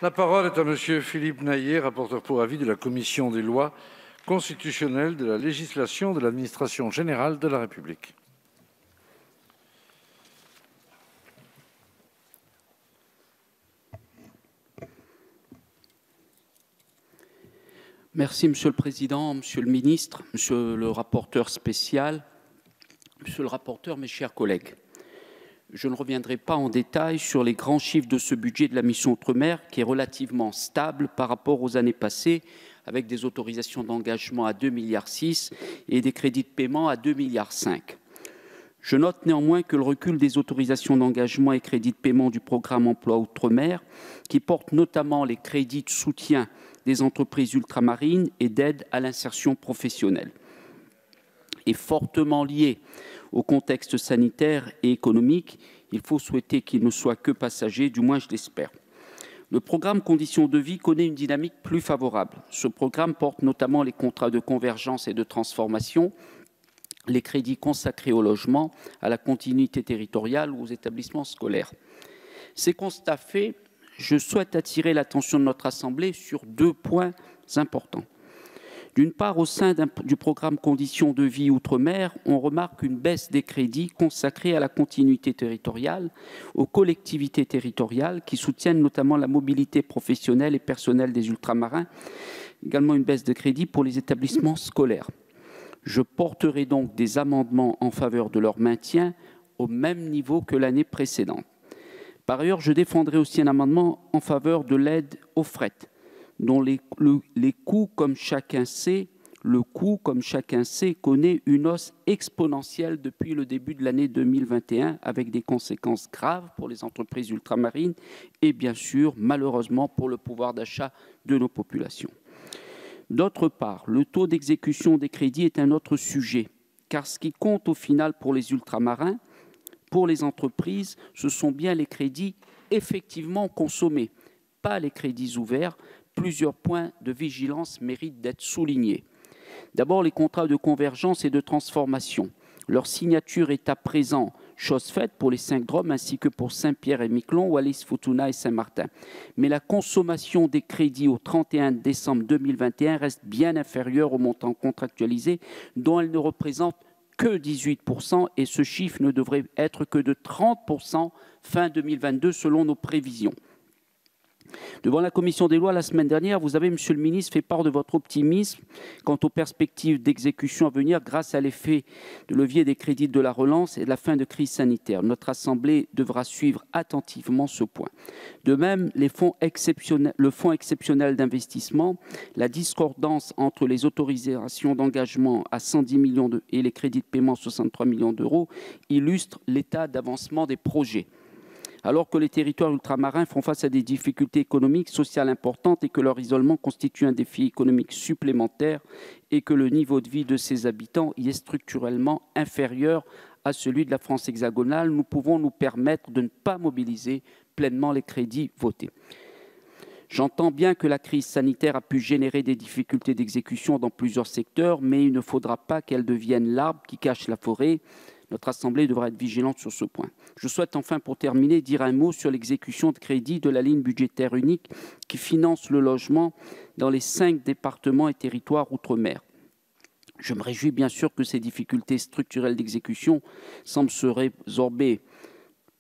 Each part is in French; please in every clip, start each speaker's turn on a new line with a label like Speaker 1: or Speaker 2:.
Speaker 1: La parole est à Monsieur Philippe Naillet, rapporteur pour avis de la Commission des lois constitutionnelles, de la législation, de l'administration générale de la République.
Speaker 2: Merci Monsieur le Président, Monsieur le Ministre, Monsieur le rapporteur spécial, Monsieur le rapporteur, mes chers collègues. Je ne reviendrai pas en détail sur les grands chiffres de ce budget de la mission Outre-mer qui est relativement stable par rapport aux années passées avec des autorisations d'engagement à 2,6 milliards et des crédits de paiement à 2,5 milliards. Je note néanmoins que le recul des autorisations d'engagement et crédits de paiement du programme Emploi Outre-mer, qui porte notamment les crédits de soutien des entreprises ultramarines et d'aide à l'insertion professionnelle, est fortement lié au contexte sanitaire et économique. Il faut souhaiter qu'il ne soit que passager, du moins je l'espère. Le programme Conditions de vie connaît une dynamique plus favorable. Ce programme porte notamment les contrats de convergence et de transformation, les crédits consacrés au logement, à la continuité territoriale ou aux établissements scolaires. Ces constats faits, je souhaite attirer l'attention de notre Assemblée sur deux points importants. D'une part, au sein du programme Conditions de vie Outre-mer, on remarque une baisse des crédits consacrés à la continuité territoriale, aux collectivités territoriales qui soutiennent notamment la mobilité professionnelle et personnelle des ultramarins, également une baisse de crédits pour les établissements scolaires. Je porterai donc des amendements en faveur de leur maintien au même niveau que l'année précédente. Par ailleurs, je défendrai aussi un amendement en faveur de l'aide au fret, dont le coût, comme chacun sait, connaît une hausse exponentielle depuis le début de l'année 2021, avec des conséquences graves pour les entreprises ultramarines et bien sûr, malheureusement, pour le pouvoir d'achat de nos populations. D'autre part, le taux d'exécution des crédits est un autre sujet, car ce qui compte au final pour les ultramarins, pour les entreprises, ce sont bien les crédits effectivement consommés, pas les crédits ouverts. Plusieurs points de vigilance méritent d'être soulignés. D'abord, les contrats de convergence et de transformation. Leur signature est à présent chose faite pour les 5 DROM ainsi que pour Saint-Pierre-et-Miquelon, Wallis-Futuna et Saint-Martin. Mais la consommation des crédits au 31 décembre 2021 reste bien inférieure au montant contractualisé, dont elle ne représente que 18%, et ce chiffre ne devrait être que de 30% fin 2022 selon nos prévisions. Devant la Commission des lois, la semaine dernière, vous avez, Monsieur le ministre, fait part de votre optimisme quant aux perspectives d'exécution à venir grâce à l'effet de levier des crédits de la relance et de la fin de crise sanitaire. Notre Assemblée devra suivre attentivement ce point. De même, le fonds exceptionnel d'investissement, la discordance entre les autorisations d'engagement à 110 millions et les crédits de paiement 63 millions d'euros illustre l'état d'avancement des projets. Alors que les territoires ultramarins font face à des difficultés économiques, sociales importantes et que leur isolement constitue un défi économique supplémentaire et que le niveau de vie de ses habitants y est structurellement inférieur à celui de la France hexagonale, nous pouvons nous permettre de ne pas mobiliser pleinement les crédits votés. J'entends bien que la crise sanitaire a pu générer des difficultés d'exécution dans plusieurs secteurs, mais il ne faudra pas qu'elle devienne l'arbre qui cache la forêt. Notre Assemblée devra être vigilante sur ce point. Je souhaite enfin, pour terminer, dire un mot sur l'exécution de crédits de la ligne budgétaire unique qui finance le logement dans les 5 départements et territoires outre-mer. Je me réjouis bien sûr que ces difficultés structurelles d'exécution semblent se résorber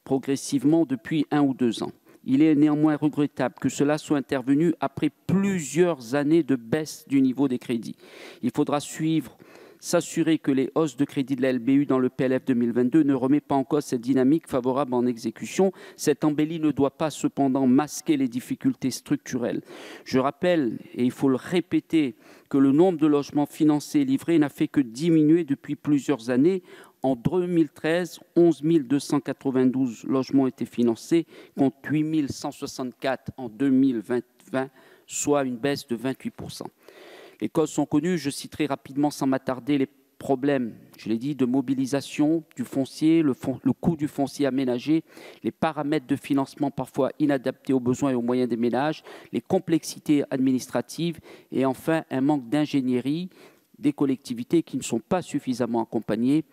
Speaker 2: progressivement depuis 1 ou 2 ans. Il est néanmoins regrettable que cela soit intervenu après plusieurs années de baisse du niveau des crédits. Il faudra s'assurer que les hausses de crédit de la LBU dans le PLF 2022 ne remettent pas en cause cette dynamique favorable en exécution. Cette embellie ne doit pas cependant masquer les difficultés structurelles. Je rappelle, et il faut le répéter, que le nombre de logements financés et livrés n'a fait que diminuer depuis plusieurs années. En 2013, 11 292 logements étaient financés, contre 8 164 en 2020, soit une baisse de 28%. Les causes sont connues, je citerai rapidement sans m'attarder les problèmes, je l'ai dit, de mobilisation du foncier, le coût du foncier aménagé, les paramètres de financement parfois inadaptés aux besoins et aux moyens des ménages, les complexités administratives et enfin un manque d'ingénierie des collectivités qui ne sont pas suffisamment accompagnées.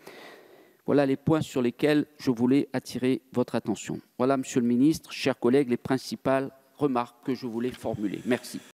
Speaker 2: Voilà les points sur lesquels je voulais attirer votre attention. Voilà, Monsieur le Ministre, chers collègues, les principales remarques que je voulais formuler. Merci.